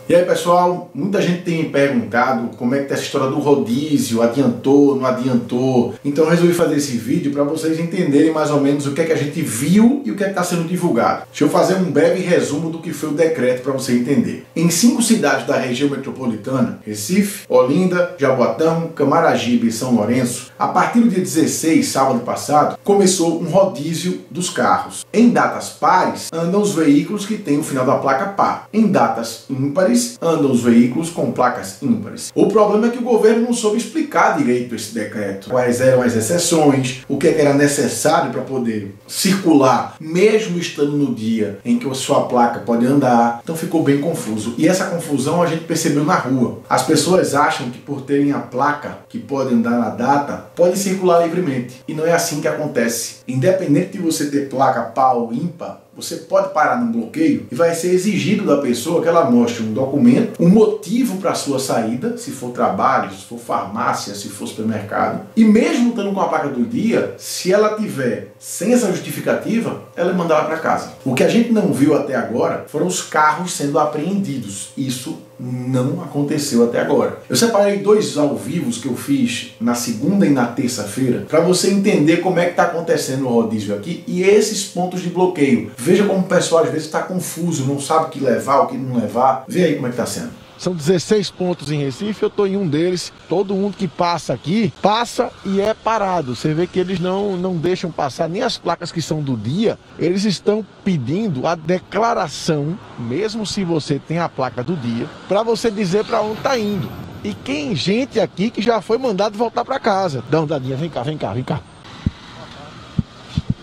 E aí pessoal, muita gente tem perguntado como é que tá essa história do rodízio, adiantou, não adiantou. Então eu resolvi fazer esse vídeo para vocês entenderem mais ou menos o que é que a gente viu e o que é que está sendo divulgado. Deixa eu fazer um breve resumo do que foi o decreto para você entender. Em 5 cidades da região metropolitana, Recife, Olinda, Jaboatão, Camaragibe e São Lourenço, a partir do dia 16, sábado passado, começou um rodízio dos carros. Em datas pares, andam os veículos que têm o final da placa par. Em datas ímpares, andam os veículos com placas ímpares. O problema é que o governo não soube explicar direito esse decreto. Quais eram as exceções, o que era necessário para poder circular, mesmo estando no dia em que a sua placa pode andar. Então ficou bem confuso. E essa confusão a gente percebeu na rua. As pessoas acham que por terem a placa que pode andar na data, pode circular livremente. E não é assim que acontece. Independente de você ter placa par ou ímpar, você pode parar num bloqueio e vai ser exigido da pessoa que ela mostre um documento, um motivo para a sua saída, se for trabalho, se for farmácia, se for supermercado. E mesmo estando com a placa do dia, se ela tiver sem essa justificativa, ela é mandada para casa. O que a gente não viu até agora foram os carros sendo apreendidos. Isso não aconteceu até agora. Eu separei 2 ao vivos que eu fiz na segunda e na terça-feira para você entender como é que está acontecendo o rodízio aqui e esses pontos de bloqueio. Veja como o pessoal às vezes está confuso, não sabe o que levar, o que não levar. Vê aí como é que está sendo. São 16 pontos em Recife, eu estou em um deles. Todo mundo que passa aqui, passa e é parado. Você vê que eles não deixam passar nem as placas que são do dia. Eles estão pedindo a declaração, mesmo se você tem a placa do dia, para você dizer para onde está indo. E tem gente aqui que já foi mandado voltar para casa. Dá uma dadinha, vem cá, vem cá, vem cá.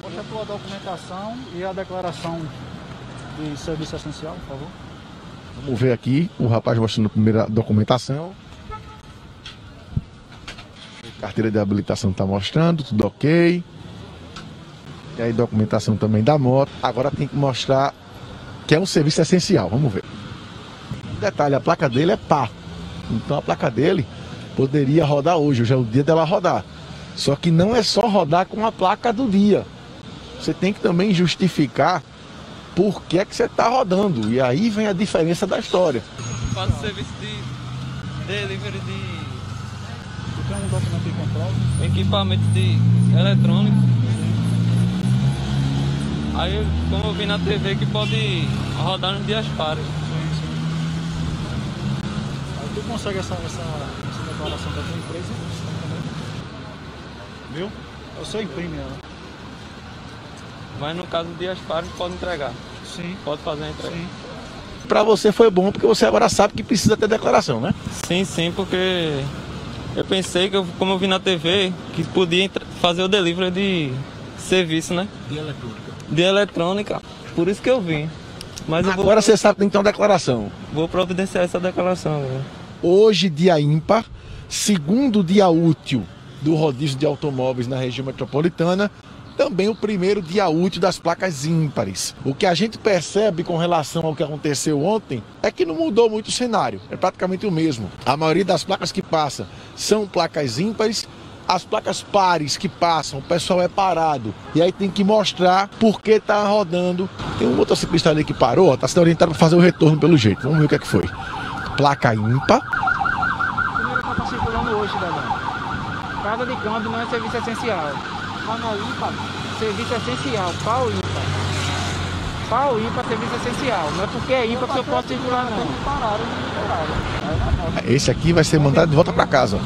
Mostra a tua documentação e a declaração de serviço essencial, por favor. Vamos ver aqui, o rapaz mostrando a primeira documentação. Carteira de habilitação está mostrando, tudo ok. E aí documentação também da moto. Agora tem que mostrar que é um serviço essencial, vamos ver. Detalhe, a placa dele é par. Então a placa dele poderia rodar hoje é o dia dela rodar. Só que não é só rodar com a placa do dia. Você tem que também justificar por que é que você está rodando. E aí vem a diferença da história. Faço serviço de delivery de... Tu tem um documento que comprova? Equipamento de eletrônico. Aí, como eu vi na TV, que pode rodar nos dias pares. Aí tu consegue essa declaração da tua empresa? Viu? Você imprime ela. Mas no caso de dias pares, pode entregar. Sim. Pode fazer a entrega. Sim. Para você foi bom porque você agora sabe que precisa ter declaração, né? Sim, porque eu pensei que, como eu vi na TV, que podia fazer o delivery de serviço, né? De eletrônica. De eletrônica. Por isso que eu vim. Mas eu Agora você sabe que tem que ter uma declaração. vou providenciar essa declaração agora. Hoje, dia ímpar, segundo dia útil do rodízio de automóveis na região metropolitana, também o primeiro dia útil das placas ímpares. O que a gente percebe com relação ao que aconteceu ontem é que não mudou muito o cenário, é praticamente o mesmo. A maioria das placas que passam são placas ímpares, as placas pares que passam, o pessoal é parado. E aí tem que mostrar por que está rodando. Tem um motociclista ali que parou, está sendo orientado para fazer o retorno pelo jeito. Vamos ver o que é que foi. Placa ímpar. Primeiro que está circulando hoje, Dadão. Casa de câmbio não é serviço essencial. Mas na ímpar, serviço essencial. Pau ímpar. Pau ímpar, serviço essencial. Não é porque é ímpar que eu posso circular, não. Esse aqui vai ser mandado de volta para casa. O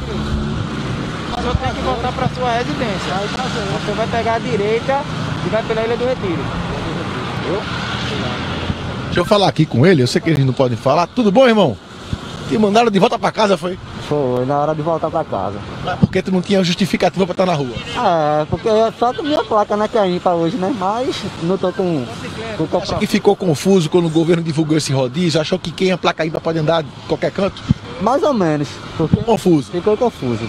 senhor tem que voltar para sua residência. Você vai pegar a direita e vai pela Ilha do Retiro. Entendeu? Deixa eu falar aqui com ele, eu sei que eles não podem falar. Tudo bom, irmão? Te mandaram de volta pra casa, foi? Foi, na hora de voltar pra casa. Mas porque tu não tinha justificativa pra estar na rua? É, porque é só com minha placa, né, que é ímpar hoje, né? Mas não tô com Acha que ficou confuso quando o governo divulgou esse rodízio? Achou que quem é placa ímpar pode andar de qualquer canto? mais ou menos. Porque Confuso. ficou confuso.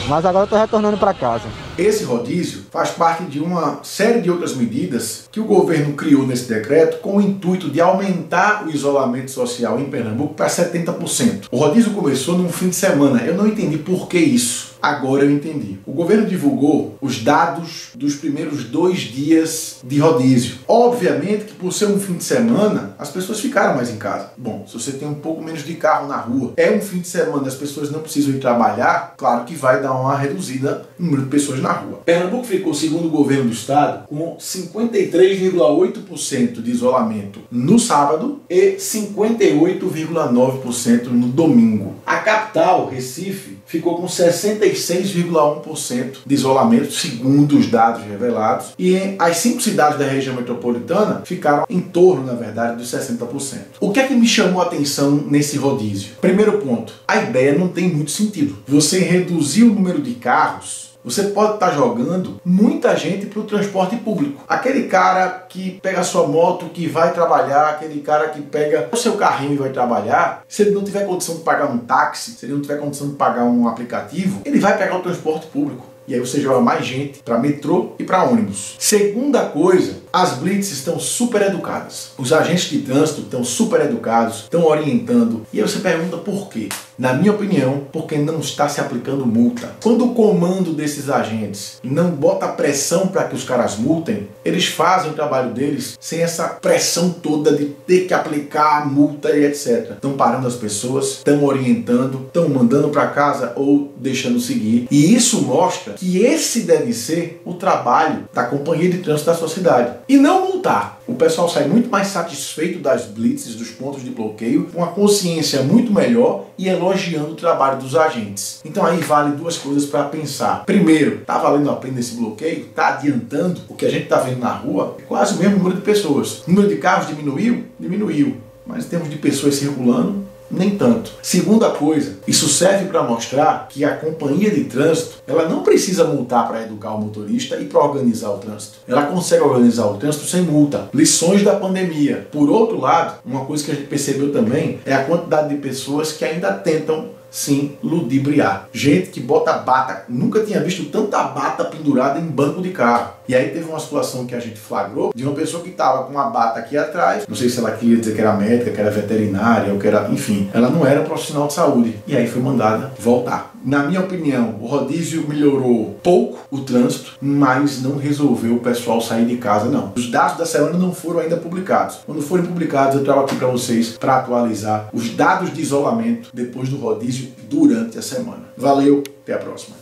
Mas agora eu tô retornando pra casa. Esse rodízio faz parte de uma série de outras medidas que o governo criou nesse decreto com o intuito de aumentar o isolamento social em Pernambuco para 70%. O rodízio começou num fim de semana. Eu não entendi por que isso. Agora eu entendi. O governo divulgou os dados dos primeiros 2 dias de rodízio. Obviamente que por ser um fim de semana, as pessoas ficaram mais em casa. Bom, se você tem um pouco menos de carro na rua, é um fim de semana, as pessoas não precisam ir trabalhar, claro que vai dar uma reduzida no número de pessoas na rua. Pernambuco ficou, segundo o governo do estado, com 53,8% de isolamento no sábado e 58,9% no domingo. A capital, Recife, ficou com 66,1% de isolamento, segundo os dados revelados, e as 5 cidades da região metropolitana ficaram em torno, na verdade, dos 60%. O que é que me chamou a atenção nesse rodízio? Primeiro ponto, a ideia não tem muito sentido. Você reduzir o número de carros, você pode estar jogando muita gente para o transporte público. Aquele cara que pega a sua moto, que vai trabalhar, aquele cara que pega o seu carrinho e vai trabalhar, se ele não tiver condição de pagar um táxi, se ele não tiver condição de pagar um aplicativo, ele vai pegar o transporte público. E aí você joga mais gente para metrô e para ônibus. Segunda coisa, as blitz estão super educadas. Os agentes de trânsito estão super educados, estão orientando. E aí você pergunta por quê? Na minha opinião, porque não está se aplicando multa. Quando o comando desses agentes não bota pressão para que os caras multem, eles fazem o trabalho deles sem essa pressão toda de ter que aplicar a multa e etc. Estão parando as pessoas, estão orientando, estão mandando para casa ou deixando seguir. E isso mostra que esse deve ser o trabalho da companhia de trânsito da sua cidade. E não multar. O pessoal sai muito mais satisfeito das blitzes, dos pontos de bloqueio, com a consciência muito melhor e elogiando o trabalho dos agentes. Então aí vale 2 coisas para pensar. Primeiro, está valendo a pena esse bloqueio? Está adiantando? O que a gente está vendo na rua é quase o mesmo número de pessoas. O número de carros diminuiu? Diminuiu. Mas em termos de pessoas circulando, nem tanto. Segunda coisa, isso serve para mostrar que a companhia de trânsito, ela não precisa multar para educar o motorista e para organizar o trânsito. Ela consegue organizar o trânsito sem multa. Lições da pandemia. Por outro lado, uma coisa que a gente percebeu também é a quantidade de pessoas que ainda tentam sim ludibriar. Gente que bota bata, nunca tinha visto tanta bata pendurada em banco de carro. E aí teve uma situação que a gente flagrou de uma pessoa que estava com uma bata aqui atrás, não sei se ela queria dizer que era médica, que era veterinária, ou que era, enfim, ela não era profissional de saúde. E aí foi mandada voltar. Na minha opinião, o rodízio melhorou pouco o trânsito, mas não resolveu o pessoal sair de casa, não. Os dados da semana não foram ainda publicados. Quando forem publicados, eu trago aqui para vocês para atualizar os dados de isolamento depois do rodízio durante a semana. Valeu, até a próxima.